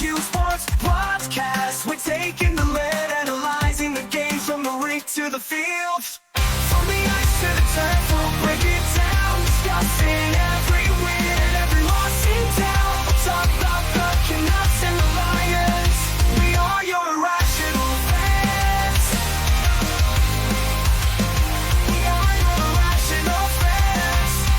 Hughes Sports Podcast. We're taking the lead, analyzing the game from the rink to the field. From the ice to the turf, we'll break it down. Discussing every win and every loss in town. We'll talk about the Canucks and the Lions. We are your irrational fans. We are your irrational fans.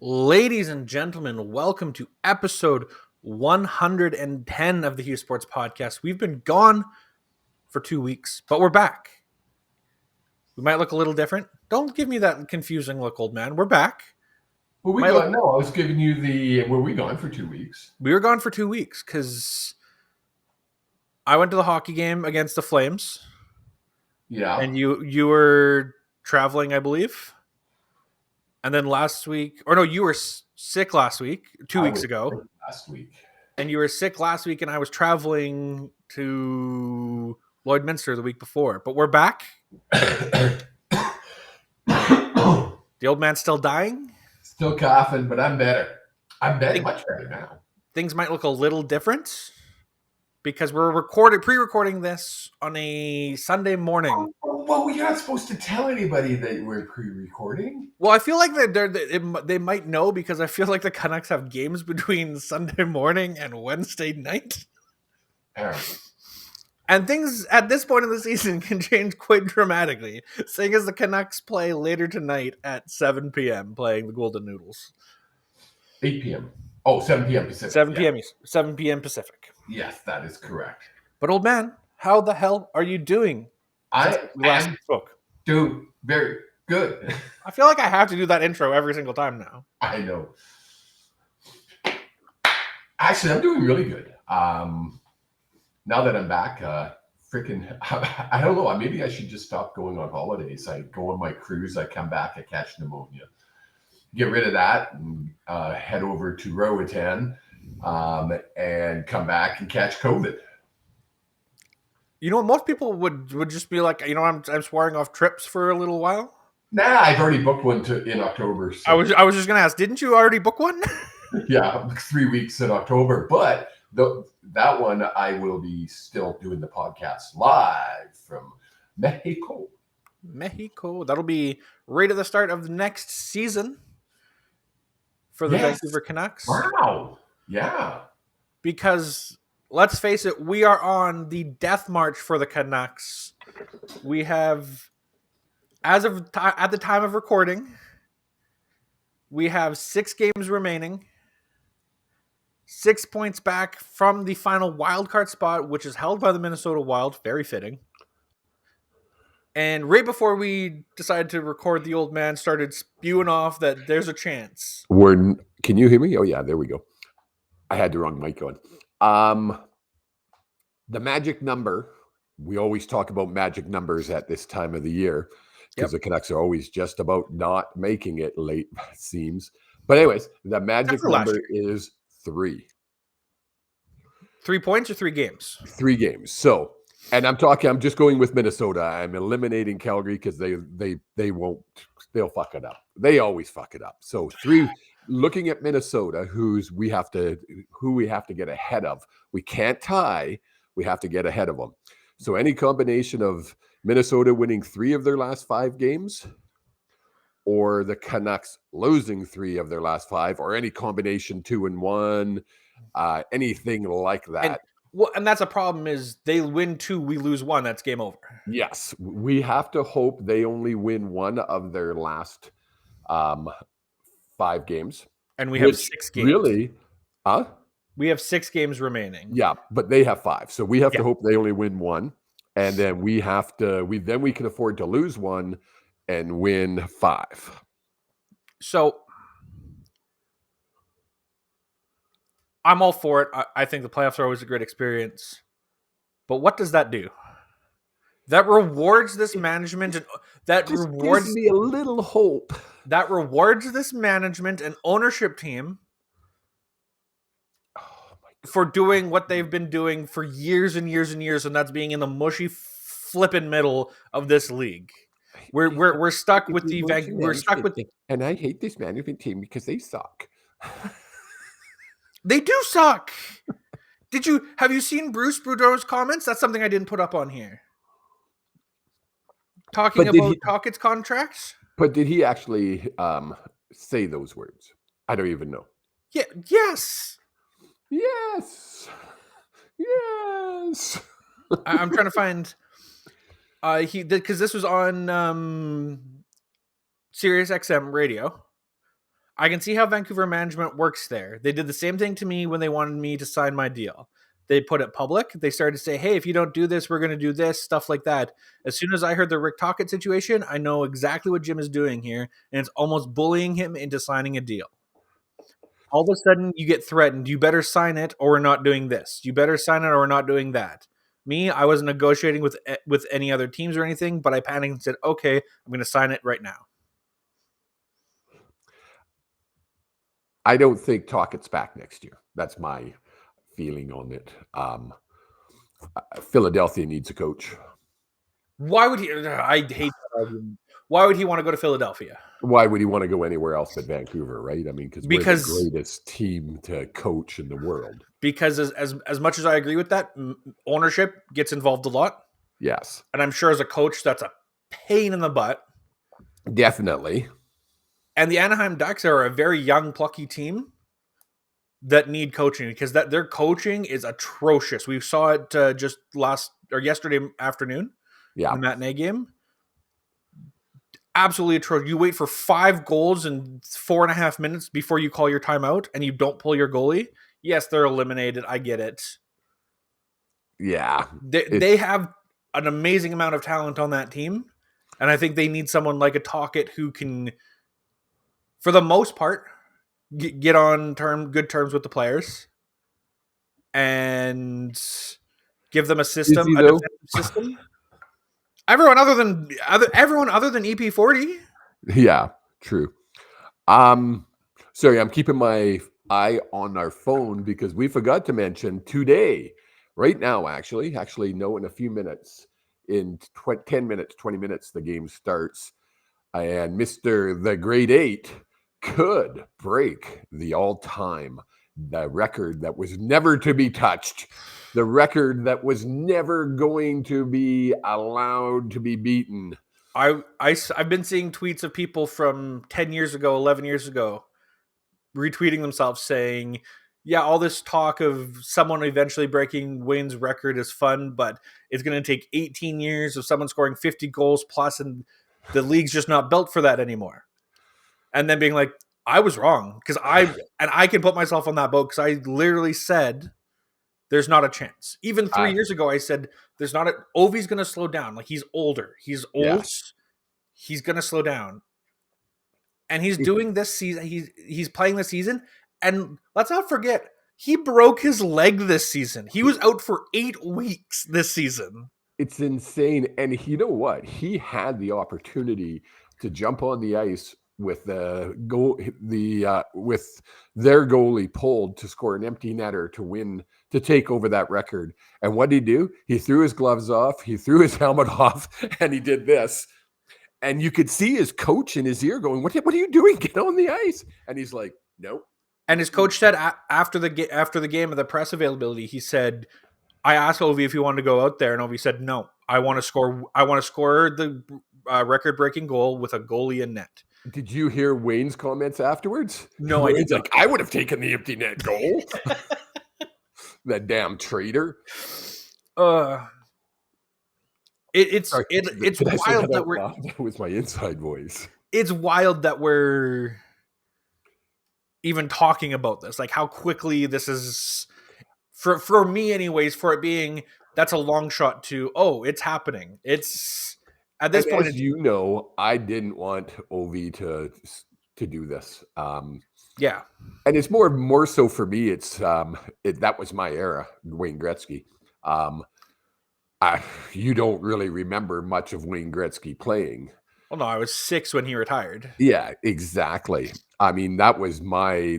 Ladies and gentlemen, welcome to episode 110 of the Hughes Sports Podcast. We've been gone for 2 weeks, but we're back. We might look a little different. Don't give me that confusing look, old man. We're back. Well, we got, no, I was giving you the, were we gone for 2 weeks? We were gone for 2 weeks because I went to the hockey game against the Flames. Yeah. And you were traveling, I believe. And then last week, or no, you were sick last week, 2 weeks ago. Last week. And you were sick last week, and I was traveling to Lloydminster the week before. But we're back. The old man's still dying. Still coughing, but I'm better. I'm better, much better now. Things might look a little different because we're pre-recording this on a Sunday morning. Well, we're not supposed to tell anybody that we're pre-recording. Well, I feel like they might know because I feel like the Canucks have games between Sunday morning and Wednesday night. All right. And things at this point of the season can change quite dramatically, seeing as the Canucks play later tonight at 7 p.m. playing the Golden Noodles. 8 p.m. Oh, 7 p.m. Pacific. 7 p.m. 7 p.m. Pacific. Yes, that is correct. But old man, how the hell are you doing? I am doing very good. I feel like I have to do that intro every single time now. I know. Actually, I'm doing really good. Now that I'm back, I don't know. Maybe I should just stop going on holidays. I go on my cruise. I come back. I catch pneumonia. Get rid of that and head over to Roatan and come back and catch COVID. You know, most people would just be like, you know, I'm swearing off trips for a little while. Nah, I've already booked one in October. So. I was just gonna ask, didn't you already book one? Yeah, 3 weeks in October, but that one I will be still doing the podcast live from Mexico. That'll be right at the start of the next season for the Vancouver Canucks. Wow. Yeah. Because let's face it, we are on the death march for the Canucks. We have, at the time of recording, we have 6 games remaining. 6 points back from the final wildcard spot, which is held by the Minnesota Wild. Very fitting. And right before we decided to record, the old man started spewing off that there's a chance. Can you hear me? Oh, yeah, there we go. I had the wrong mic on. The magic number, we always talk about magic numbers at this time of the year because the Canucks are always just about not making it late, it seems. But anyways, the magic number is 3. 3 points or 3 games? 3 games. So, and I'm just going with Minnesota. I'm eliminating Calgary because they'll fuck it up. They always fuck it up. So 3, looking at Minnesota, who we have to get ahead of. We can't tie. We have to get ahead of them. So any combination of Minnesota winning 3 of their last 5 games, or the Canucks losing 3 of their last 5, or any combination 2 and 1, anything like that. And that's a problem is they win 2, we lose 1. That's game over. Yes. We have to hope they only win 1 of their last 5 games. And we have 6 games. Really? Huh? We have 6 games remaining. Yeah, but they have 5. So we have to hope they only win 1. And then we can afford to lose 1 and win 5. So I'm all for it. I think the playoffs are always a great experience. But what does that do? That rewards this management and gives me a little hope. That rewards this management and ownership team for doing what they've been doing for years and years and years, and that's being in the mushy flipping middle of this league. We're stuck with and I hate this management team because they suck. They do suck. Have you seen Bruce Boudreau's comments? That's something I didn't put up on here. Talking about Tochet's contracts. But did he actually say those words? I don't even know. Yeah. Yes. I'm trying to find. He did, because this was on Sirius XM radio. I can see how Vancouver management works there. They did the same thing to me when they wanted me to sign my deal. They put it public. They started to say, hey, if you don't do this, we're going to do this, stuff like that. As soon as I heard the Rick Tocchet situation, I know exactly what Jim is doing here, and it's almost bullying him into signing a deal. All of a sudden, you get threatened. You better sign it, or we're not doing this. You better sign it, or we're not doing that. Me, I wasn't negotiating with any other teams or anything, but I panicked and said, okay, I'm going to sign it right now. I don't think Tocchet's back next year. That's my feeling on it. Philadelphia needs a coach. Why would he? I hate that argument. Why would he want to go to Philadelphia? Why would he want to go anywhere else but Vancouver, right? I mean, because we're the greatest team to coach in the world. Because as much as I agree with that, ownership gets involved a lot. Yes. And I'm sure as a coach, that's a pain in the butt. Definitely. And the Anaheim Ducks are a very young, plucky team that need coaching, because their coaching is atrocious. We saw it just yesterday afternoon in the matinee game. Absolutely atrocious. You wait for 5 goals in 4.5 minutes before you call your timeout, and you don't pull your goalie. Yes, they're eliminated. I get it. Yeah. They have an amazing amount of talent on that team, and I think they need someone like a Tocchet who can, for the most part, get on good terms with the players and give them a system, a defensive system. Everyone other than EP40. Yeah, true. Sorry, I'm keeping my eye on our phone because we forgot to mention today, right now, actually, no, in a few minutes, in 10 minutes, 20 minutes, the game starts, and Mr. The Great 8 could break the the record that was never to be touched, the record that was never going to be allowed to be beaten. I've been seeing tweets of people from 10 years ago, 11 years ago, retweeting themselves saying, yeah, all this talk of someone eventually breaking Wayne's record is fun, but it's going to take 18 years of someone scoring 50 goals plus, and the league's just not built for that anymore. And then being like, I was wrong, because I can put myself on that boat, because I literally said there's not a chance. Even 3 years ago, I said there's not Ovi's going to slow down. Like, he's older. He's old. Yes. He's going to slow down. And he's doing this season. He's playing this season. And let's not forget, he broke his leg this season. He was out for 8 weeks this season. It's insane. And you know what? He had the opportunity to jump on the ice with with their goalie pulled to score an empty netter to win, to take over that record. And what did he do? He threw his gloves off, he threw his helmet off, and he did this. And you could see his coach in his ear going, what are you doing? Get on the ice. And he's like, nope. And his coach said after the game of the press availability, he said, I asked Ovi if he wanted to go out there, and Ovi said, no, I want to score the record-breaking goal with a goalie in net. Did you hear Wayne's comments afterwards? No, Wayne's like, I would have taken the empty net goal. That damn traitor. It's wild that we're. That was my inside voice. It's wild that we're even talking about this. Like, how quickly this is, for me anyways, for it being, that's a long shot to, it's happening. It's at this point. As you know, I didn't want Ovi to do this. Yeah. And it's more so for me. It's that was my era, Wayne Gretzky. You don't really remember much of Wayne Gretzky playing. Well, no, I was 6 when he retired. Yeah, exactly. I mean, that was my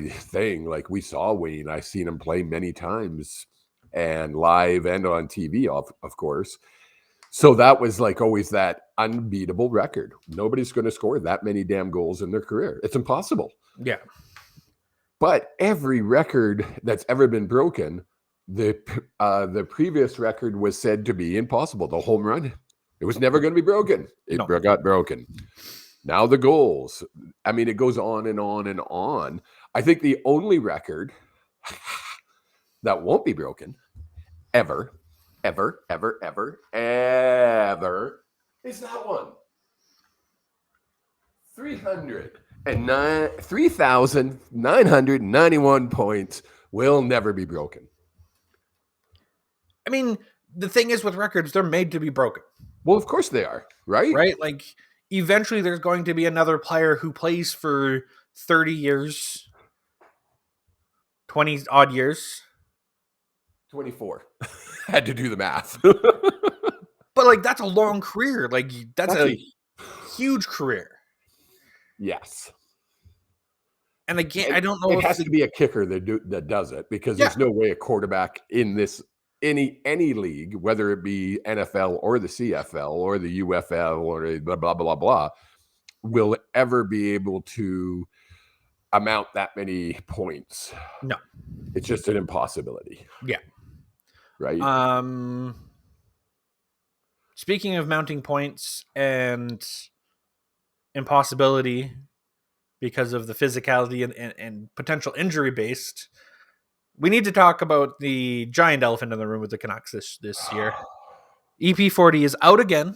thing. Like, we saw Wayne. I've seen him play many times, and live and on TV, of course. So that was like always that unbeatable record. Nobody's going to score that many damn goals in their career. It's impossible. Yeah. But every record that's ever been broken, the previous record was said to be impossible. The home run, it was never going to be broken. It got broken. Now the goals. I mean, it goes on and on and on. I think the only record that won't be broken ever is that one. 3,991 points will never be broken. I mean, the thing is with records, they're made to be broken. Well, of course they are, right? Right? Like, eventually there's going to be another player who plays for 30 years, 20 odd years. 24. Had to do the math. But, like, that's a long career. Like, that's a huge career. Yes. And again, I don't know it has to be a kicker that does it, because there's no way a quarterback in this any league, whether it be NFL or the CFL or the UFL or blah blah blah blah, will ever be able to amount that many points. No. It's just an impossibility. Yeah. Right? Speaking of mounting points and impossibility because of the physicality and potential injury based, we need to talk about the giant elephant in the room with the Canucks this year. EP40 is out again.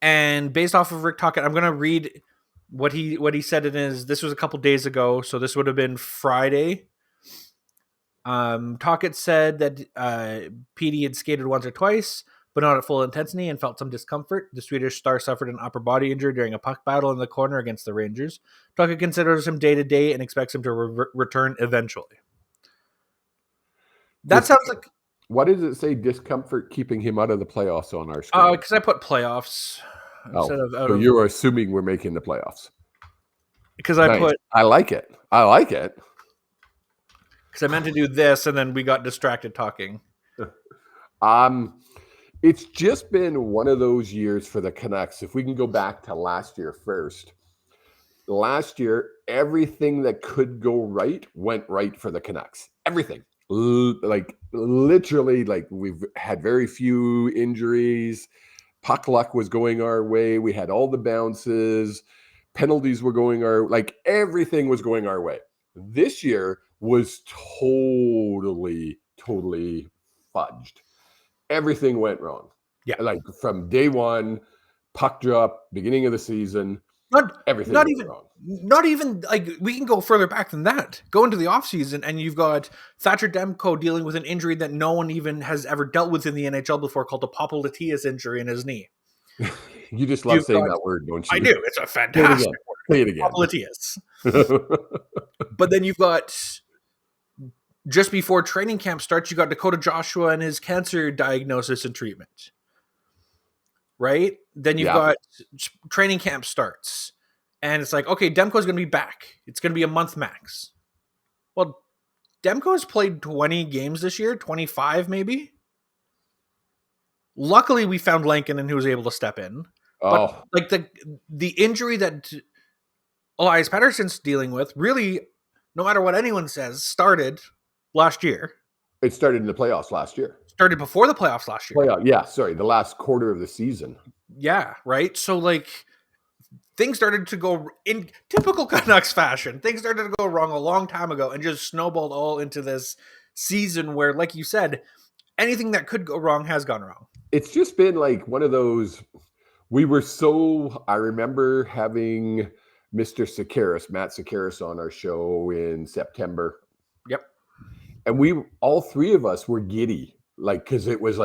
And based off of Rick Tocchet, I'm going to read what he said in his, this was a couple days ago, so this would have been Friday. Tocchet said that PD had skated once or twice, but not at full intensity, and felt some discomfort. The Swedish star suffered an upper body injury during a puck battle in the corner against the Rangers. Tocchet considers him day-to-day and expects him to return eventually. That sounds like... What does it say, discomfort keeping him out of the playoffs on our screen? Because I put playoffs instead of out so of... you're assuming we're making the playoffs. Because I put... I like it. Because I meant to do this, and then we got distracted talking. It's just been one of those years for the Canucks. If we can go back to last year first. Last year, everything that could go right went right for the Canucks. Everything. Literally, we've had very few injuries. Puck luck was going our way. We had all the bounces. Penalties were going everything was going our way. This year was totally fudged. Everything went wrong. Yeah. From day one, puck drop, beginning of the season, everything went wrong. Not even, we can go further back than that. Go into the offseason, and you've got Thatcher Demko dealing with an injury that no one even has ever dealt with in the NHL before, called the popliteus injury in his knee. You just love saying that word, don't you? I do. It's a fantastic word. Say it again. Popliteus. But then you've got... Just before training camp starts, you got Dakota Joshua and his cancer diagnosis and treatment. Right? Then you've got training camp starts. And it's like, okay, Demko's going to be back. It's going to be a month max. Well, Demko's played 20 games this year, 25 maybe. Luckily, we found Lankinen who was able to step in. Oh. But the injury that Elias Pettersson's dealing with really, no matter what anyone says, started last year. It started in the playoffs last year. Started before the playoffs last year. The last quarter of the season. Yeah, right? So, things started to go, in typical Canucks fashion, things started to go wrong a long time ago and just snowballed all into this season where, like you said, anything that could go wrong has gone wrong. It's just been one of those, I remember having Mr. Sakaris, Matt Sakaris, on our show in September. Yep. And all three of us were giddy, because it was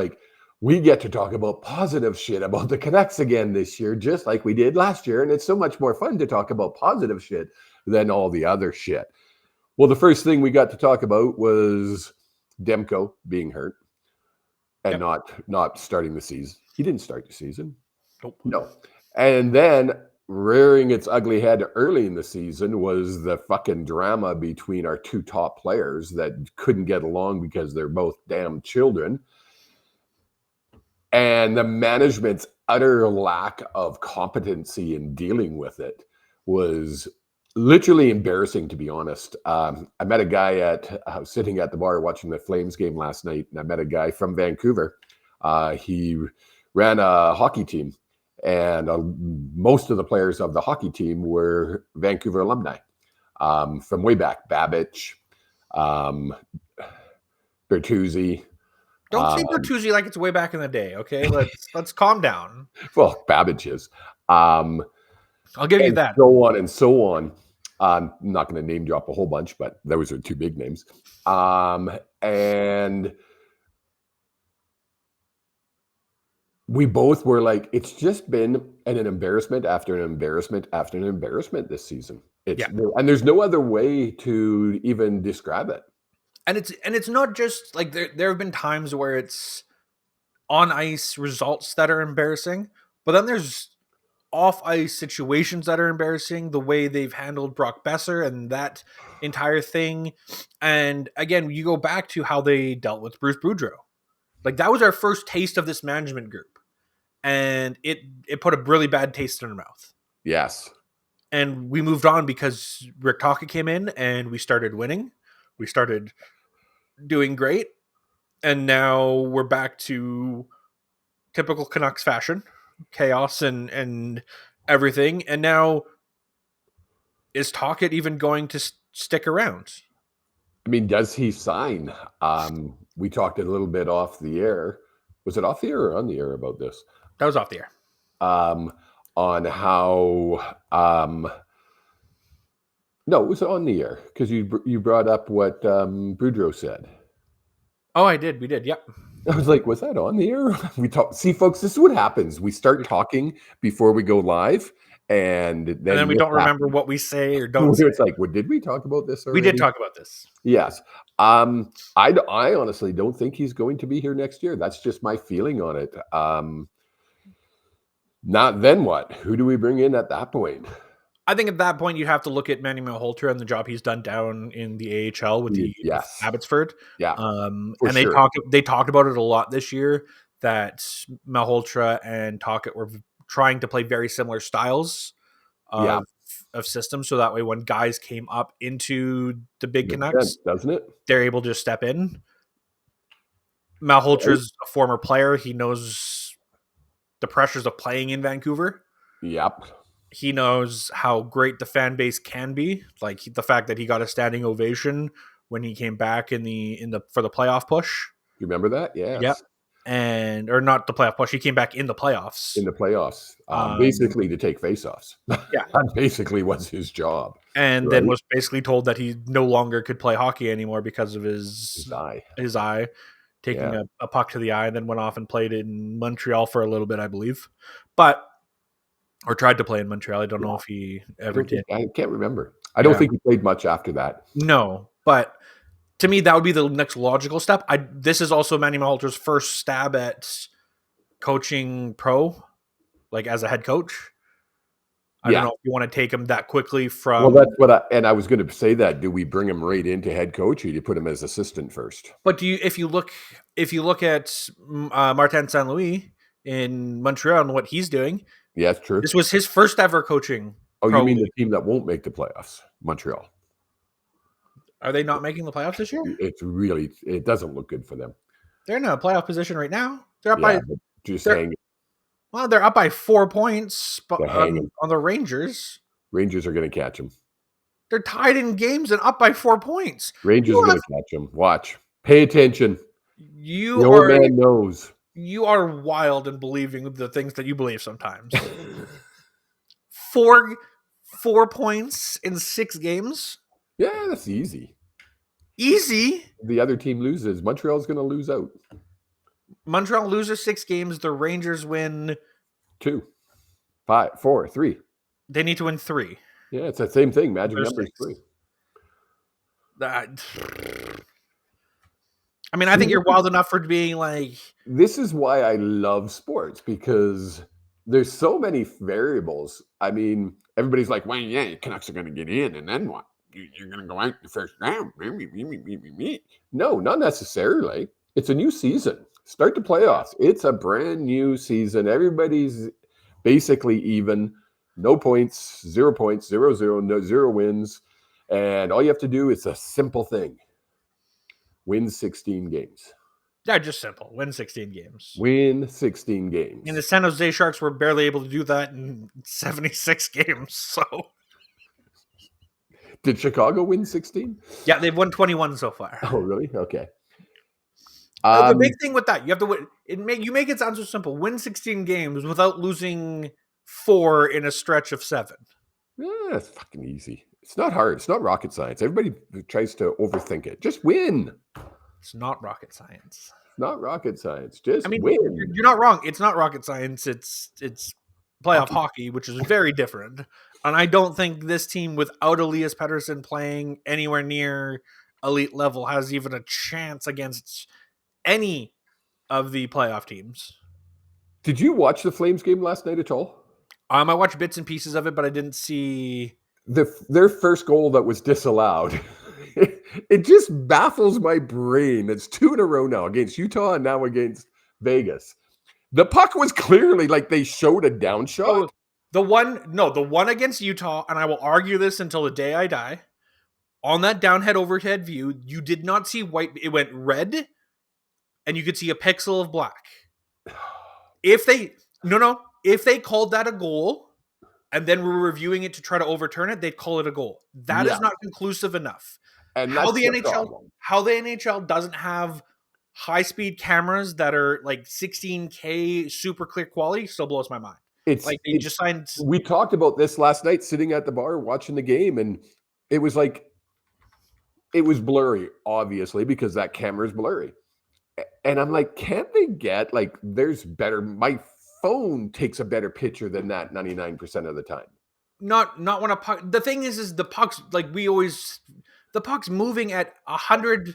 we get to talk about positive shit about the Canucks again this year, just like we did last year. And it's so much more fun to talk about positive shit than all the other shit. Well, the first thing we got to talk about was Demko being hurt and not starting the season. He didn't start the season. Nope. No. And then rearing its ugly head early in the season was the fucking drama between our two top players that couldn't get along because they're both damn children. And the management's utter lack of competency in dealing with it was literally embarrassing, to be honest. I met a guy I was sitting at the bar watching the Flames game last night, and I met a guy from Vancouver. He ran a hockey team, and most of the players of the hockey team were Vancouver alumni from way back. Babbage, Bertuzzi. Don't say Bertuzzi like it's way back in the day, okay? Let's calm down. Well, Babbage is. I'll give you that. So on and so on. I'm not going to name drop a whole bunch, but those are two big names. And we both were like, it's just been an embarrassment after an embarrassment after an embarrassment this season. And there's no other way to even describe it. And it's not just like there have been times where it's on ice results that are embarrassing, but then there's off ice situations that are embarrassing. The way they've handled Brock Besser and that entire thing, and again, you go back to how they dealt with Bruce Boudreau. Like that was our first taste of this management group, and it put a really bad taste in our mouth. Yes, and we moved on because Rick Tocchet came in and we started winning. We started doing great, and now we're back to typical Canucks fashion, chaos and everything. And now is Tocchet even going to stick around? I mean, does he sign? We talked a little bit off the air. Was it off the air or on the air about this? That was off the air. On how no, it was on the air because you brought up what Boudreau said. Oh, I did. We did. Yep. I was like, was that on the air? We talk. See, folks, this is what happens. We start talking before we go live, and then we don't remember what we say or don't. It's like, well, did we talk about this already? We did talk about this. Yes. I honestly don't think he's going to be here next year. That's just my feeling on it. Not then what? Who do we bring in at that point? I think at that point you have to look at Manny Malhotra and the job he's done down in the AHL with the Abbotsford. Yeah, and sure. they talked about it a lot this year that Malhotra and Tocchet were trying to play very similar styles of systems, so that way when guys came up into the big Canucks, doesn't it? They're able to step in. Malhotra's a former player; he knows the pressures of playing in Vancouver. Yep. He knows how great the fan base can be. Like the fact that he got a standing ovation when he came back for the playoff push. You remember that? Yes. Yep. Or not the playoff push. He came back in the playoffs. Basically to take faceoffs. Yeah. That basically was his job. And then was basically told that he no longer could play hockey anymore because of his eye. Taking a puck to the eye, and then went off and played in Montreal for a little bit, I believe. Or tried to play in Montreal. I don't know if he ever did. I can't remember. I don't think he played much after that. No, but to me, that would be the next logical step. This is also Manny Malhotra's first stab at coaching pro, like as a head coach. I don't know if you want to take him that quickly from. Well, that's what I was going to say. That do we bring him right into head coach, or do you put him as assistant first? But if you look at Martin St. Louis in Montreal and what he's doing. Yeah, it's true. This was his first ever coaching. You mean the team that won't make the playoffs, Montreal? Are they not making the playoffs this year? It doesn't look good for them. They're in a playoff position right now. They're up by hanging. Well, they're up by 4 points on the Rangers. Rangers are going to catch them. They're tied in games and up by 4 points. Rangers are going to catch them. Watch. Pay attention. The old man knows. You are wild in believing the things that you believe sometimes. 4 points in 6 games? Yeah, that's easy. Easy? The other team loses. Montreal's going to lose out. Montreal loses 6 games. The Rangers win 2, 5, 4, 3. They need to win 3. Yeah, it's that same thing. Magic number is 3. I mean, I think you're wild enough for being like... This is why I love sports, because there's so many variables. I mean, everybody's like, well, yeah, Canucks are going to get in, and then what? You're going to go out the first round. No, not necessarily. It's a new season. Start the playoffs. It's a brand new season. Everybody's basically even. No points, 0 points, 0-0, no 0 wins. And all you have to do is a simple thing. Win 16 games. Yeah, just simple. Win 16 games. Win 16 games. And the San Jose Sharks were barely able to do that in 76 games. So, did Chicago win 16? Yeah, they've won 21 so far. Oh, really? Okay. The big thing with that, you have to win. You make it sound so simple. Win 16 games without losing 4 in a stretch of 7. Yeah, it's fucking easy. It's not hard. It's not rocket science. Everybody tries to overthink it. Just win. It's not rocket science. It's not rocket science. Just win. You're not wrong. It's not rocket science. It's playoff hockey, which is very different. And I don't think this team without Elias Pettersson playing anywhere near elite level has even a chance against any of the playoff teams. Did you watch the Flames game last night at all? I watched bits and pieces of it, but I didn't see their first goal that was disallowed. It just baffles my brain. It's 2 in a row now against Utah and now against Vegas. The puck was clearly like they showed a down shot. Oh, the one against Utah, and I will argue this until the day I die. On that downhead overhead view, you did not see white. It went red, and you could see a pixel of black. If they called that a goal and then we're reviewing it to try to overturn it, they'd call it a goal. That is not conclusive enough. And how the NHL doesn't have high-speed cameras that are like 16K super clear quality still blows my mind. We talked about this last night sitting at the bar watching the game, and it was blurry, obviously, because that camera is blurry. And I'm like, can't they get there's better? My phone takes a better picture than that 99% of the time. Not when a puck. The thing is the puck's the puck's moving at 100.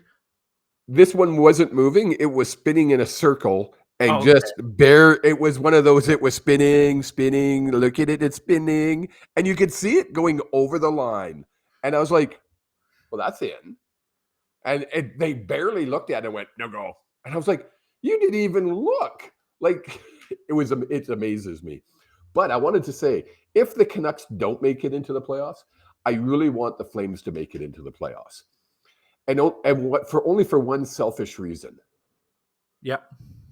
This one wasn't moving; it was spinning in a circle and it was one of those. It was spinning. Look at it; it's spinning, and you could see it going over the line. And I was like, "Well, that's in." And they barely looked at it and went, "No go." And I was like, "You didn't even look." It amazes me. But I wanted to say, if the Canucks don't make it into the playoffs, I really want the Flames to make it into the playoffs. And only for one selfish reason. Yeah.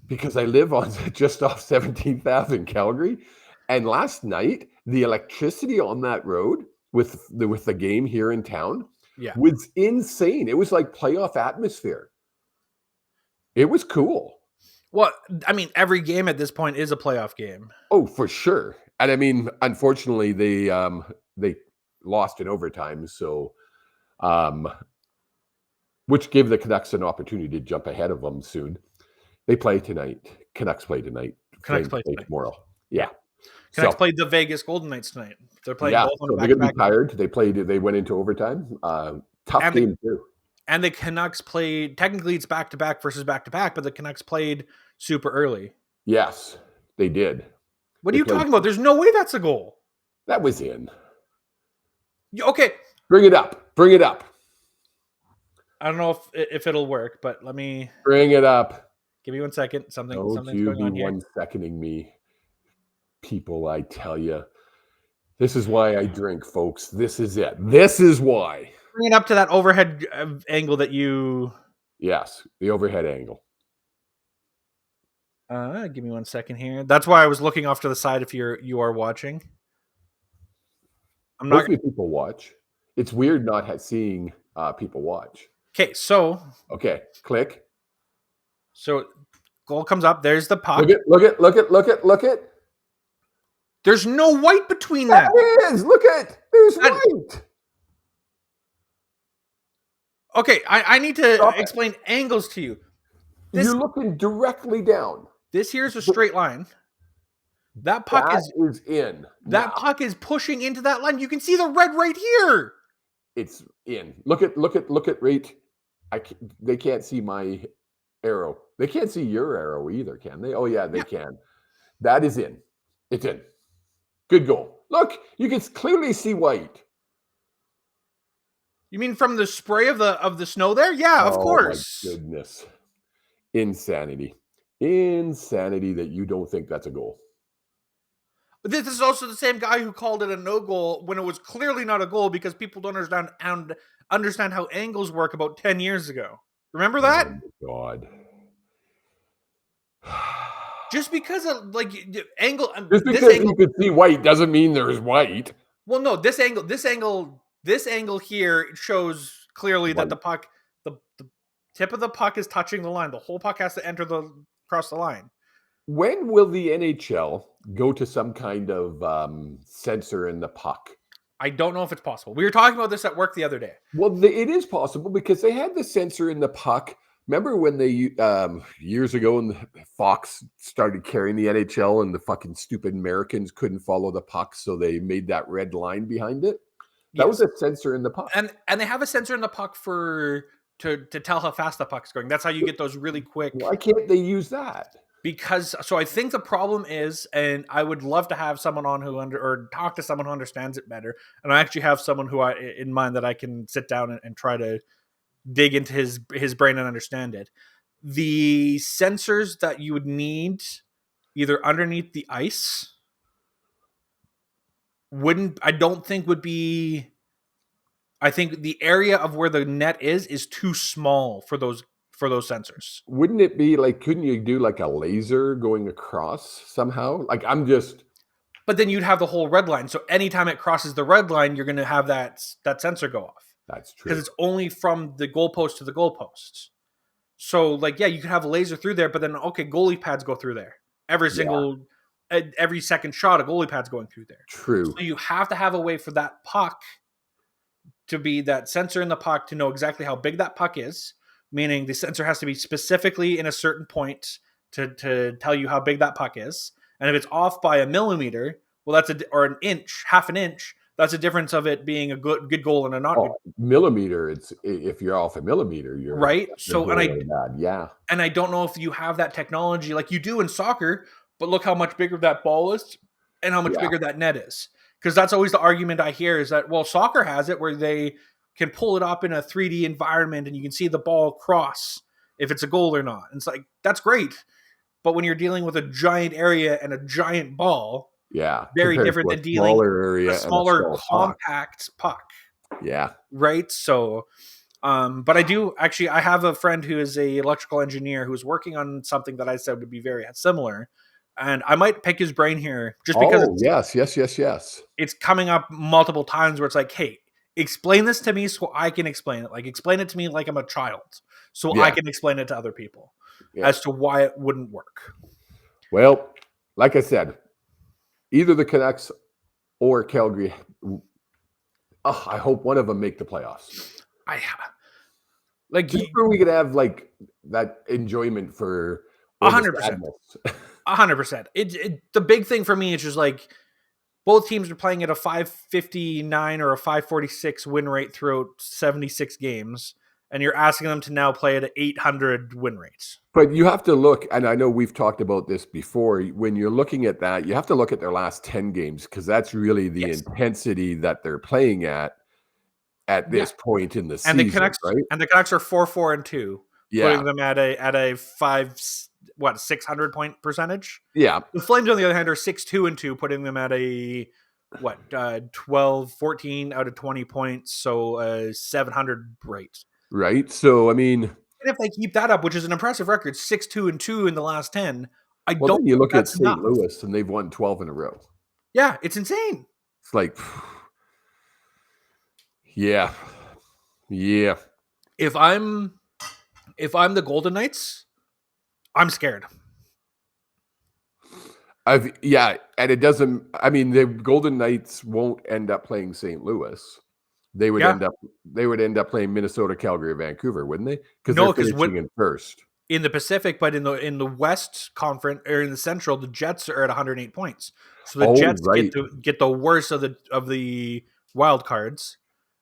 Because I live on just off 17th Ave in Calgary. And last night, the electricity on that road with the game here in town was insane. It was like playoff atmosphere. It was cool. Well, I mean, every game at this point is a playoff game. Oh, for sure. And I mean, unfortunately, they lost in overtime, so which gave the Canucks an opportunity to jump ahead of them soon. They play tonight. Canucks play tonight. Canucks play tomorrow. Yeah. Canucks played the Vegas Golden Knights tonight. They're playing both on so they're going to be tired. They went into overtime. Tough game too. And the Canucks played, technically it's back-to-back versus back-to-back, but the Canucks played super early. Yes, they did. What are you talking about? There's no way that's a goal. That was in. Okay. Bring it up. I don't know if it'll work, but let me... Bring it up. Give me 1 second. Something's going on here. 1 seconding me. People, I tell you. This is why I drink, folks. This is it. This is why. Bring it up to that overhead angle that you... Yes, the overhead angle. Give me 1 second here. That's why I was looking off to the side if you are watching. Mostly people watch. It's weird not seeing people watch. Okay, so... Okay, click. So, goal comes up. There's the puck. Look it. There's no white between that. There is. Look at. There's white. Okay, I need to explain angles to you. You're looking directly down. This here's a straight line. That puck is in. That puck is pushing into that line. You can see the red right here. It's in. Look at right. They can't see my arrow. They can't see your arrow either, can they? Oh yeah, they can. That is in. It's in. Good goal. Look, you can clearly see white. You mean from the spray of the snow there? Yeah, of course. My goodness. Insanity. Insanity that you don't think that's a goal. But this is also the same guy who called it a no goal when it was clearly not a goal because people don't understand how angles work about 10 years ago. Remember that? Oh, my God. Just because of angle, Just because you could see white doesn't mean there's white. Well, no, this angle here shows clearly that the puck, the tip of the puck is touching the line. The whole puck has to enter across the line. When will the NHL go to some kind of sensor in the puck? I don't know if it's possible. We were talking about this at work the other day. Well, it is possible because they had the sensor in the puck. Remember when they years ago when Fox started carrying the NHL and the fucking stupid Americans couldn't follow the puck, so they made that red line behind it? That was a sensor in the puck. And they have a sensor in the puck to tell how fast the puck's going. That's how you get those really quick. Why can't they use that? Because I think the problem is, and I would love to have someone on or talk to someone who understands it better. And I actually have someone in mind that I can sit down and try to dig into his brain and understand it. The sensors that you would need either underneath the ice I think the area of where the net is too small for those sensors. Wouldn't it be couldn't you do a laser going across somehow? But then you'd have the whole red line. So anytime it crosses the red line, you're going to have that sensor go off. That's true. Because it's only from the goalpost to the goalpost. So you could have a laser through there, but then goalie pads go through there. Every second shot, a goalie pad's going through there. True. So you have to have a way for that puck to be that sensor in the puck to know exactly how big that puck is, meaning the sensor has to be specifically in a certain point to tell you how big that puck is. And if it's off by a millimeter, well, or an inch, half an inch, that's a difference of it being a good goal and a not good goal. Millimeter, if you're off a millimeter, you're right. So yeah. And I don't know if you have that technology like you do in soccer, but look how much bigger that ball is and how much bigger that net is. Because that's always the argument I hear is that, well, soccer has it where they can pull it up in a 3D environment and you can see the ball cross if it's a goal or not. And it's that's great. But when you're dealing with a giant area and a giant ball, very different than dealing with a smaller compact puck. Yeah. Right. So, but I have a friend who is a electrical engineer who's working on something that I said would be very similar. And I might pick his brain here just because yes. It's coming up multiple times where it's hey, explain this to me so I can explain it. Explain it to me like I'm a child so I can explain it to other people as to why it wouldn't work. Well, like I said, either the Canucks or Calgary, I hope one of them make the playoffs. Just so we could have that enjoyment for 100%. 100%. The big thing for me is just both teams are playing at a 559 or a 546 win rate throughout 76 games, and you're asking them to now play at an 800 win rates. But you have to look, and I know we've talked about this before, when you're looking at that, you have to look at their last 10 games because that's really the intensity that they're playing at this point in the season. And the Canucks, right? And the Canucks are 4-4-2, putting them at a 600 point percentage. Yeah. The Flames, on the other hand, are 6-2-2, putting them at a 14 out of 20 points, so a 700 rate. Right. So I mean, and if they keep that up, which is an impressive record, 6-2-2 in the last 10, then you look at St. Louis and they've won 12 in a row. Yeah, it's insane. It's yeah. If I'm the Golden Knights, I'm scared. And it doesn't. I mean, the Golden Knights won't end up playing St. Louis. They would end up playing Minnesota, Calgary, Vancouver, wouldn't they? Because they're finishing in first in the Pacific, but in the West Conference or in the Central, the Jets are at 108 points. So the Jets get the worst of the wild cards.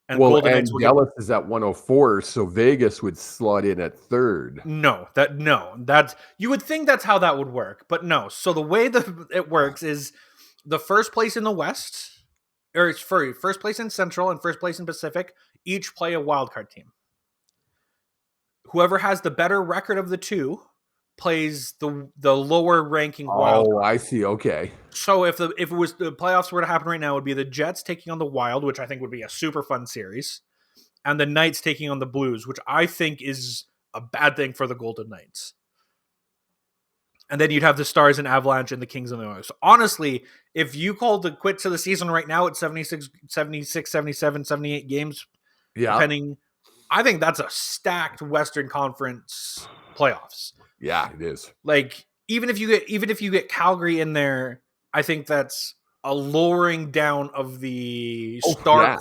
And Dallas is at 104, so Vegas would slot in at third. That's you would think that's how that would work, but no. So the way that it works is the first place in the West, or sorry, first place in Central and first place in Pacific, each play a wildcard team. Whoever has the better record of the two plays the lower ranking wild. Oh, I see. Okay. So if it was the playoffs were to happen right now, it would be the Jets taking on the Wild, which I think would be a super fun series, and the Knights taking on the Blues, which I think is a bad thing for the Golden Knights. And then you'd have the Stars and Avalanche and the Kings and the Oilers. So honestly, if you called the quit to the season right now at 76, 77, 78 games, Yeah. depending, I think that's a stacked Western Conference playoffs. Yeah, it is. Like even if you get Calgary in there, I think that's a lowering down of the star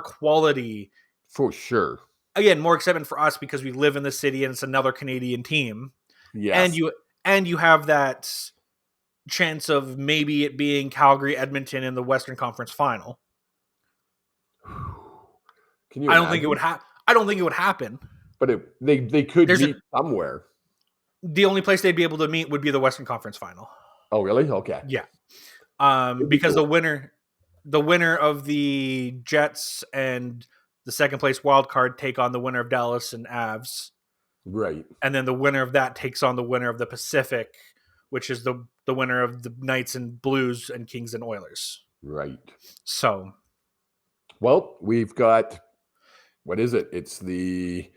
quality. For sure. Again, more excitement for us because we live in the city and it's another Canadian team. Yes. And you have that chance of maybe it being Calgary, Edmonton in the Western Conference final. Can you? I don't think it would happen. But they could meet somewhere. The only place they'd be able to meet would be the Western Conference final. Oh, really? Okay. Yeah. Because the winner of the Jets and the second place wild card take on the winner of Dallas and Avs. Right. And then the winner of that takes on the winner of the Pacific, which is the winner of the Knights and Blues and Kings and Oilers. Right. So, well, we've got, what is it? It's the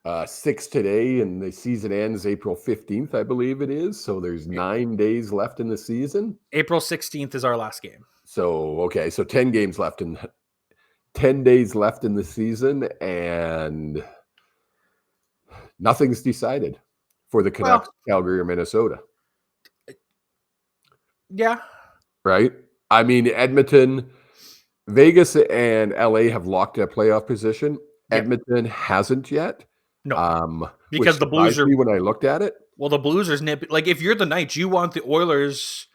6th today, and the season ends April 15th, I believe it is. So there's 9 days left in the season. April 16th is our last game. So, okay. So 10 games left 10 days left in the season, and nothing's decided for the Canucks, Calgary, or Minnesota. Yeah. Right? I mean, Edmonton, Vegas, and LA have locked a playoff position. Yep. Edmonton hasn't yet. No. Because the Blues are... When I looked at it. Well, the Blues are nipping. Like, if you're the Knights, you want the Oilers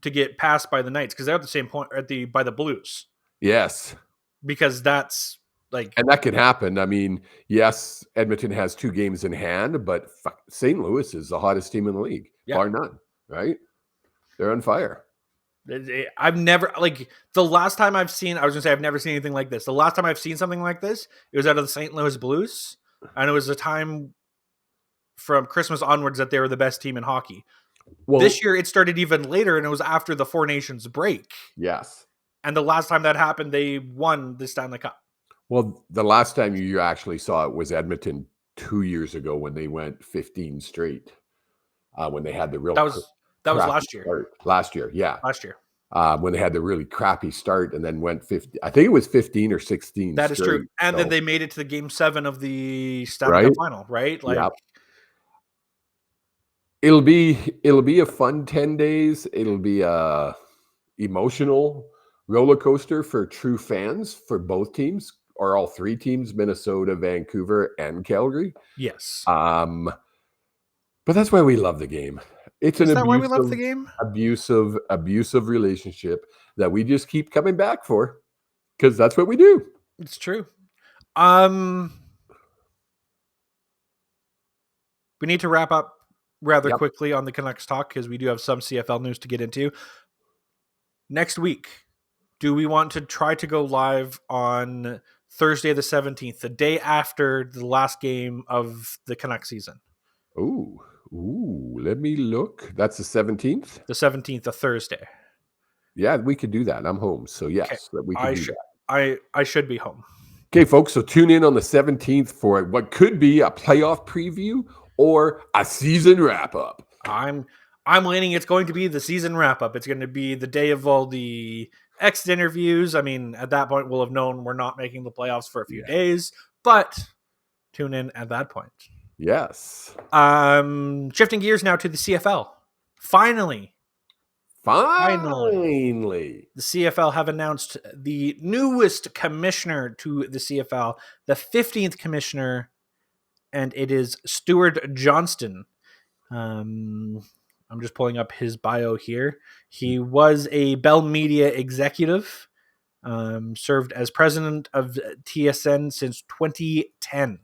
to get passed by the Knights because they're at the same point by the Blues. Yes. Because that's... And that can happen. I mean, yes, Edmonton has 2 games in hand, but St. Louis is the hottest team in the league, bar none, right? They're on fire. I've never, the last time I've seen, I was going to say I've never seen anything like this. The last time I've seen something like this, it was out of the St. Louis Blues, and it was a time from Christmas onwards that they were the best team in hockey. Well, this year, it started even later, and it was after the Four Nations break. Yes. And the last time that happened, they won the Stanley Cup. Well, the last time you actually saw it was Edmonton 2 years ago when they went 15 straight. When they had the real... That was last year. Start. Last year, yeah. Last year. When they had the really crappy start and then went 50. I think it was 15 or 16 That is straight, true. And then they made it to the Game 7 of the Stanley Cup final, right? It'll be a fun 10 days. It'll be a emotional roller coaster for true fans for both teams. Or all 3 teams, Minnesota, Vancouver, and Calgary. Yes. But that's why we love the game. It's why we love the game? Abusive relationship that we just keep coming back for because that's what we do. It's true. We need to wrap up rather quickly on the Canucks talk because we do have some CFL news to get into. Next week, do we want to try to go live on Thursday the 17th, the day after the last game of the Canucks season? Ooh, let me look. That's the 17th? The 17th, a Thursday. Yeah, we could do that. I'm home. So yes, we can do that. I should be home. Okay, folks. So tune in on the 17th for what could be a playoff preview or a season wrap up. I'm leaning it's going to be the season wrap up. It's going to be the day of all the exit interviews. I mean, at that point, we'll have known we're not making the playoffs for a few days, but tune in at that point. Yes. Shifting gears now to the CFL. Finally, the CFL have announced the newest commissioner to the CFL, the 15th commissioner, and it is Stewart Johnston. I'm just pulling up his bio here. He was a Bell Media executive, served as president of TSN since 2010.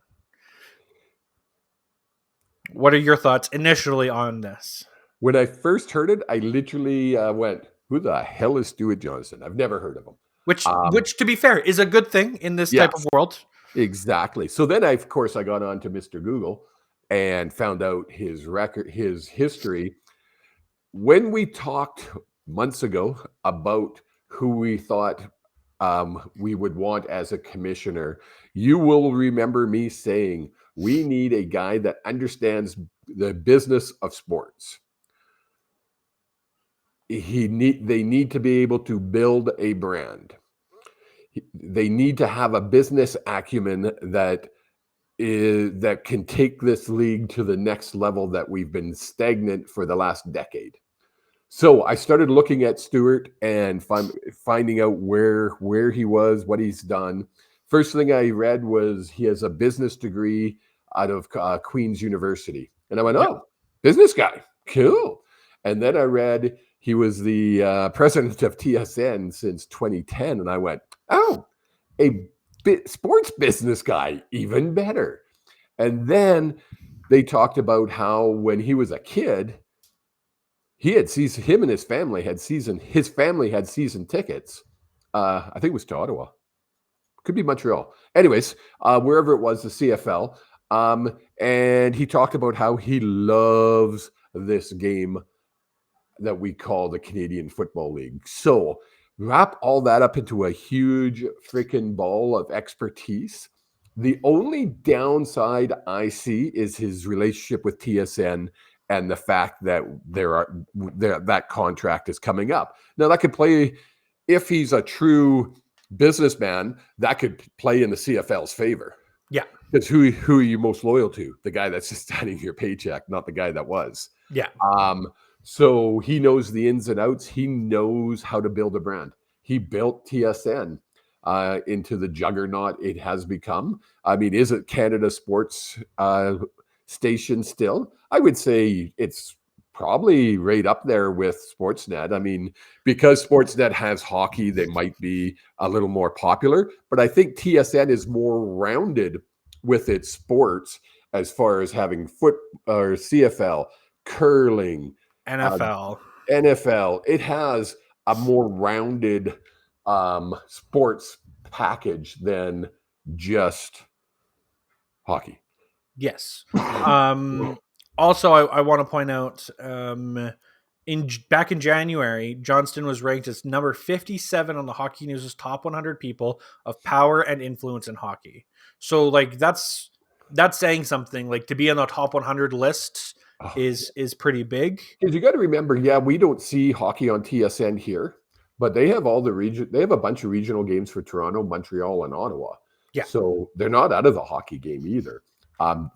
What are your thoughts initially on this? When I first heard it, I literally went, who the hell is Stewart Johnston? I've never heard of him. Which, to be fair, is a good thing in this type of world. Exactly. So then, I got on to Mr. Google and found out his record, his history. When we talked months ago about who we thought we would want as a commissioner, you will remember me saying we need a guy that understands the business of sports. They need to be able to build a brand. They need to have a business acumen that can take this league to the next level that we've been stagnant for the last decade. So I started looking at Stewart and finding out where he was, what he's done. First thing I read was he has a business degree out of Queen's University. And I went, oh, business guy, cool. And then I read he was the president of TSN since 2010. And I went, oh, a sports business guy, even better. And then they talked about how when he was a kid, him and his family had season tickets. I think it was to Ottawa. Could be Montreal. Anyways, wherever it was, the CFL. And he talked about how he loves this game that we call the Canadian Football League. So wrap all that up into a huge freaking ball of expertise. The only downside I see is his relationship with TSN and the fact that that contract is coming up. Now, that could play, if he's a true businessman, that could play in the CFL's favor. Yeah. Because who are you most loyal to? The guy that's just signing your paycheck, not the guy that was. Yeah. So he knows the ins and outs. He knows how to build a brand. He built TSN into the juggernaut it has become. I mean, is it Canada sports station still? I would say it's probably right up there with Sportsnet. I mean, because Sportsnet has hockey, they might be a little more popular, but I think TSN is more rounded with its sports as far as having foot or CFL, curling, NFL. It has a more rounded sports package than just hockey. Yes. Also, I want to point out, back in January, Johnston was ranked as number 57 on the Hockey News' top 100 people of power and influence in hockey. So, like, that's saying something. Like, to be on the top 100 list is pretty big. Because you got to remember, we don't see hockey on TSN here, but they have all the region. They have a bunch of regional games for Toronto, Montreal, and Ottawa. Yeah. So they're not out of the hockey game either.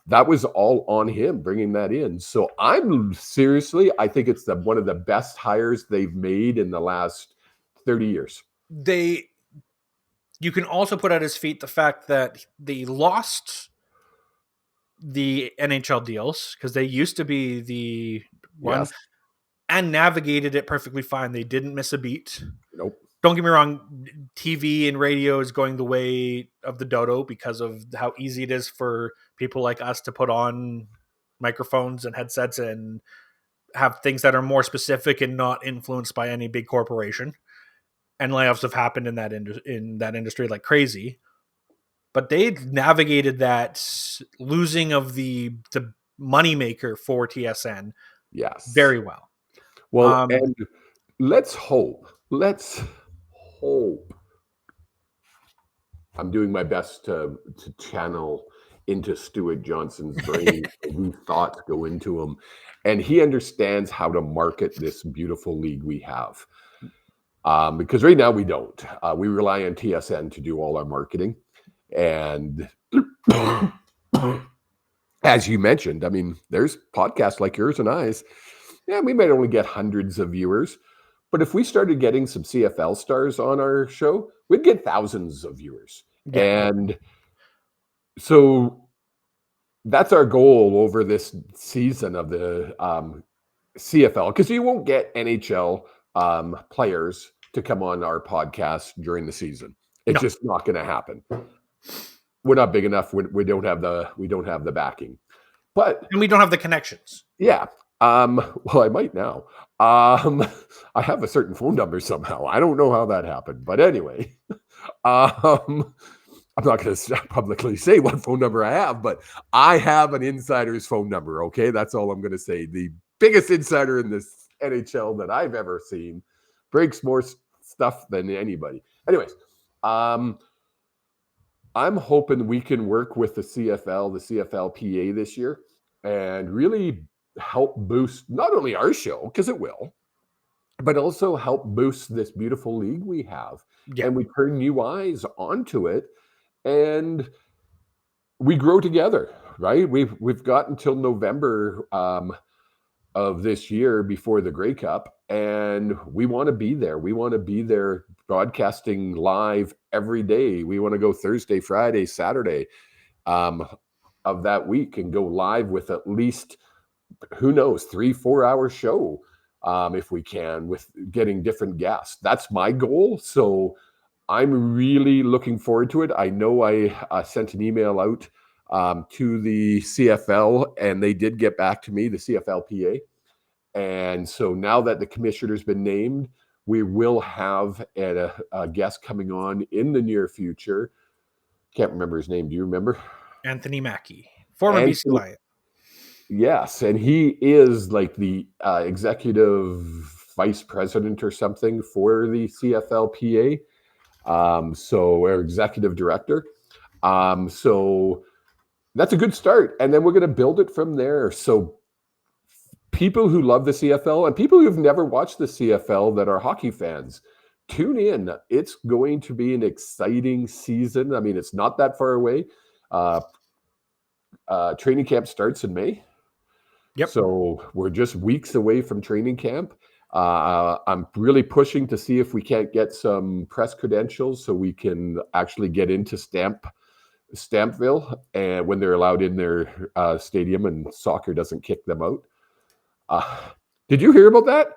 That was all on him bringing that in. So I think it's one of the best hires they've made in the last 30 years. You can also put at his feet the fact that they lost the NHL deals because they used to be the one and navigated it perfectly fine. They didn't miss a beat. Nope. Don't get me wrong, TV and radio is going the way of the dodo because of how easy it is for people like us to put on microphones and headsets and have things that are more specific and not influenced by any big corporation. And layoffs have happened in that industry like crazy. But they navigated that losing of the moneymaker for TSN very well. Well, and let's hope. I'm doing my best to channel into Stewart Johnston's brain whose thoughts go into him. And he understands how to market this beautiful league we have. Because right now we don't. We rely on TSN to do all our marketing. And as you mentioned, I mean, there's podcasts like yours and I's. Yeah, we might only get hundreds of viewers. But if we started getting some CFL stars on our show, we'd get thousands of viewers. Yeah. And so that's our goal over this season of the CFL, because you won't get NHL players to come on our podcast during the season. It's just not going to happen. We're not big enough. We don't have the backing, and we don't have the connections. Yeah. Well, I might now. I have a certain phone number somehow. I don't know how that happened, but anyway, I'm not going to publicly say what phone number I have, but I have an insider's phone number. Okay, that's all I'm going to say. The biggest insider in this NHL that I've ever seen breaks more stuff than anybody. Anyways, I'm hoping we can work with the CFLPA this year, and really help boost not only our show, because it will, but also help boost this beautiful league we have. Yeah. And we turn new eyes onto it, and we grow together, right? We've got until November of this year before the Grey Cup, and we want to be there. We want to be there broadcasting live every day. We want to go Thursday, Friday, Saturday of that week and go live with at least, who knows, 3-4 hour show if we can, with getting different guests. That's my goal. So I'm really looking forward to it. I know I sent an email out to the CFL, and they did get back to me, the CFLPA. And so now that the commissioner's been named, we will have a guest coming on in the near future. Can't remember his name. Do you remember? Anthony Mackie, former BC Lion. Yes, and he is like the executive vice president or something for the CFLPA. Or executive director. So that's a good start. And then we're going to build it from there. So people who love the CFL and people who've never watched the CFL that are hockey fans, tune in. It's going to be an exciting season. I mean, it's not that far away. Training camp starts in May. Yep. So we're just weeks away from training camp. I'm really pushing to see if we can't get some press credentials so we can actually get into Stampville, and when they're allowed in their stadium and soccer doesn't kick them out. Did you hear about that?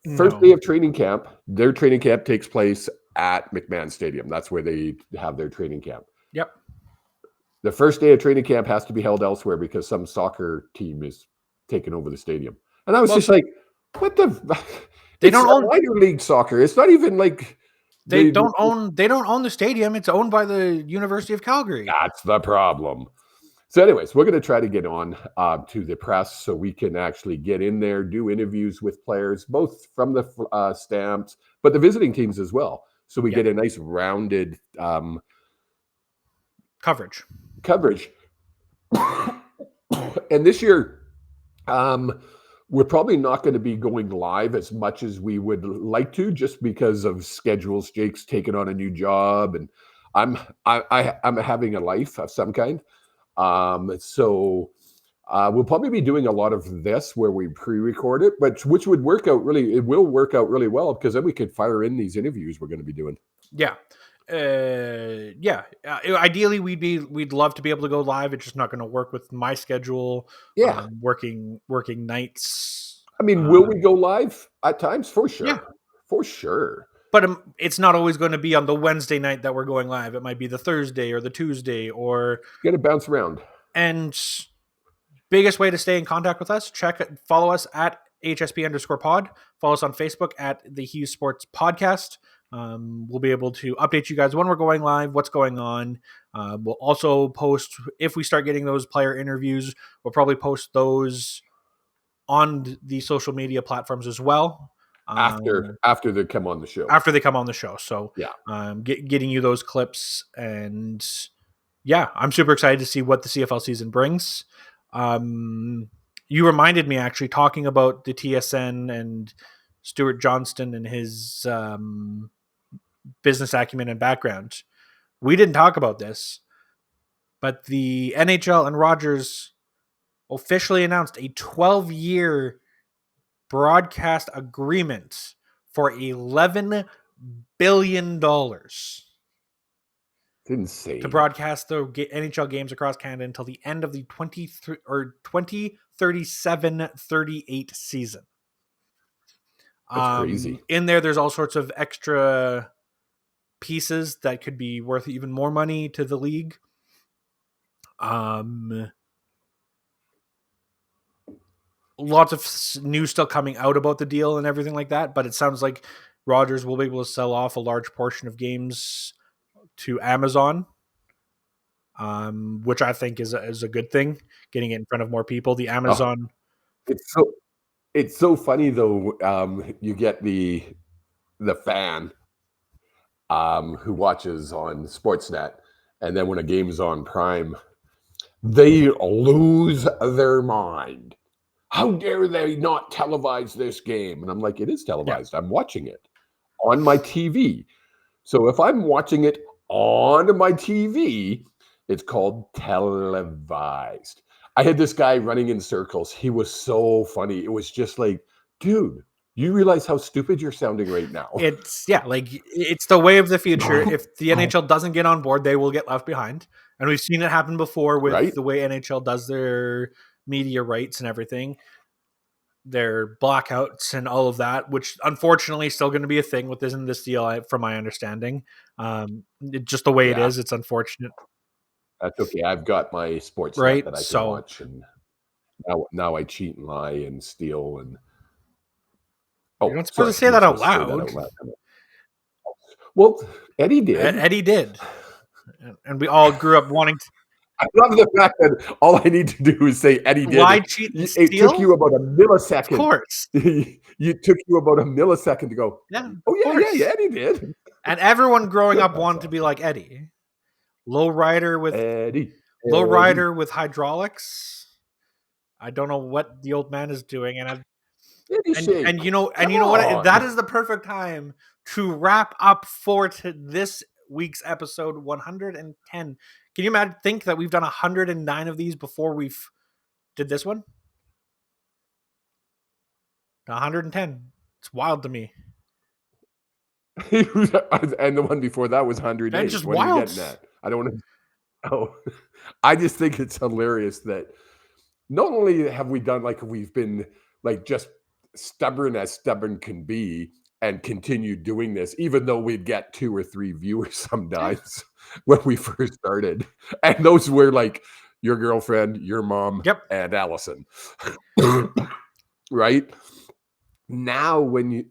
No. First day of training camp, their training camp takes place at McMahon Stadium. That's where they have their training camp. Yep. The first day of training camp has to be held elsewhere because some soccer team is taking over the stadium. And I was just like, what the? They it's don't own minor league soccer. It's not even like they don't own the stadium. It's owned by the University of Calgary. That's the problem. So anyways, we're going to try to get on to the press so we can actually get in there, do interviews with players, both from the Stamps, but the visiting teams as well. So we get a nice rounded coverage. And this year, we're probably not going to be going live as much as we would like to, just because of schedules. Jake's taken on a new job, and I'm having a life of some kind. So we'll probably be doing a lot of this where we pre-record it, but which would work out really. It will work out really well, because then we could fire in these interviews we're going to be doing. Yeah. Ideally, we'd love to be able to go live. It's just not going to work with my schedule. Yeah, working nights. I mean, will we go live at times? For sure. Yeah. For sure. But it's not always going to be on the Wednesday night that we're going live. It might be the Thursday or the Tuesday, or get to bounce around. And biggest way to stay in contact with us, follow us at HSP_pod. Follow us on Facebook at the Hughes Sports Podcast. We'll be able to update you guys when we're going live, what's going on. We'll also post, if we start getting those player interviews, we'll probably post those on the social media platforms as well. After they come on the show. So yeah, getting you those clips, and I'm super excited to see what the CFL season brings. You reminded me, actually, talking about the TSN and Stewart Johnston and his business acumen and background. We didn't talk about this, but the NHL and Rogers officially announced a 12-year broadcast agreement for $11 billion. It's insane. To broadcast the NHL games across Canada until the end of the 2037-38 season. That's crazy. In there's all sorts of extra pieces that could be worth even more money to the league. lots of news still coming out about the deal and everything like that, but it sounds like Rogers will be able to sell off a large portion of games to Amazon, which I think is a good thing, getting it in front of more people. The Amazon... It's so funny though. You get the fan who watches on Sportsnet, and then when a game's on Prime, they lose their mind. How dare they not televise this game? And I'm like, it is televised. I'm watching it on my TV. So if I'm watching it on my TV, it's called televised. I had this guy running in circles. He was so funny. It was just like, dude, you realize how stupid you're sounding right now. It's the way of the future. If the NHL doesn't get on board, they will get left behind. And we've seen it happen before with the way NHL does their media rights and everything, their blackouts and all of that, which unfortunately is still going to be a thing with this deal, from my understanding. Just the way it is, it's unfortunate. That's okay. I've got my sports right that I can watch, and now I cheat and lie and steal and. You're not supposed to say that out loud. Well, Eddie did. Eddie did, and we all grew up wanting to. I love the fact that all I need to do is say Eddie did. Why cheat and steal? It took you about a millisecond. Of course. It took you about a millisecond to go, yeah, Eddie did. And everyone growing up wanted to be like Eddie. Low rider with hydraulics. I don't know what the old man is doing, and you know what? That is the perfect time to wrap up for this week's episode 110. Can you think that we've done 109 of these before we've did this one? 110. It's wild to me. And the one before that was 108. That's just what wild. Are you getting at? I don't want to. Oh, I just think it's hilarious that not only have we done we've been just stubborn as stubborn can be and continue doing this, even though we'd get 2 or 3 viewers sometimes when we first started. And those were your girlfriend, your mom, and Allison. Right? Now when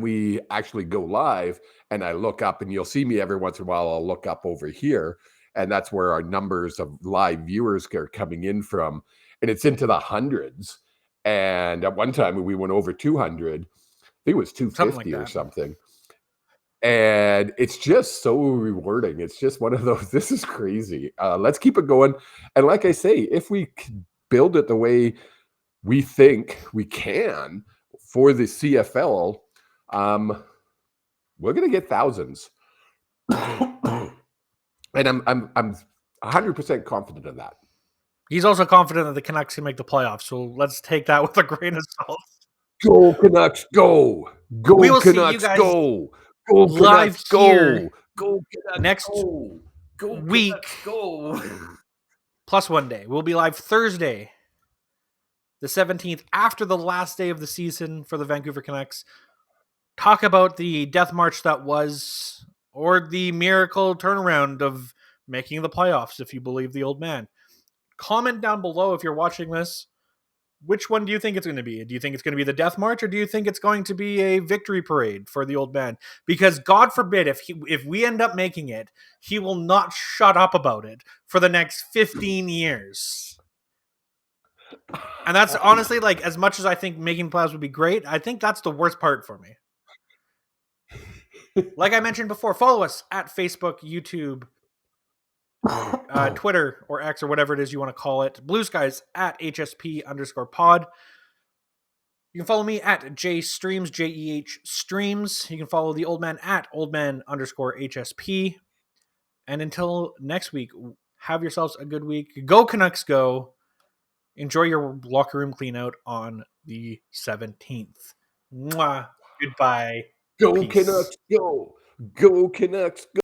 we actually go live and I look up, and you'll see me every once in a while, I'll look up over here, and that's where our numbers of live viewers are coming in from. And it's into the hundreds. And at one time we went over 200. I think it was 250 or something. And it's just so rewarding. It's just one of those, this is crazy. Let's keep it going. And like I say, if we build it the way we think we can for the CFL, we're going to get thousands. And I'm 100% confident of that. He's also confident that the Canucks can make the playoffs. So let's take that with a grain of salt. Go Canucks, go! Go we will Canucks, see you guys go! Go live Canucks, here go! Go Canucks, next go week. Canucks, go! Plus one day. We'll be live Thursday, the 17th, after the last day of the season for the Vancouver Canucks. Talk about the death march that was, or the miracle turnaround of making the playoffs, if you believe the old man. Comment down below if you're watching this. Which one do you think it's going to be? Do you think it's going to be the death march, or do you think it's going to be a victory parade for the old man? Because God forbid, if we end up making it, he will not shut up about it for the next 15 years. And that's honestly, as much as I think making playoffs would be great, I think that's the worst part for me. Like I mentioned before, follow us at Facebook, YouTube, Twitter, or X, or whatever it is you want to call it. Blue Skies at HSP_pod. You can follow me at JStreams, JEH Streams. You can follow the old man at oldman_HSP. And until next week, have yourselves a good week. Go Canucks, go. Enjoy your locker room clean out on the 17th. Mwah. Goodbye. Go Peace. Canucks, go! Go Canucks, go!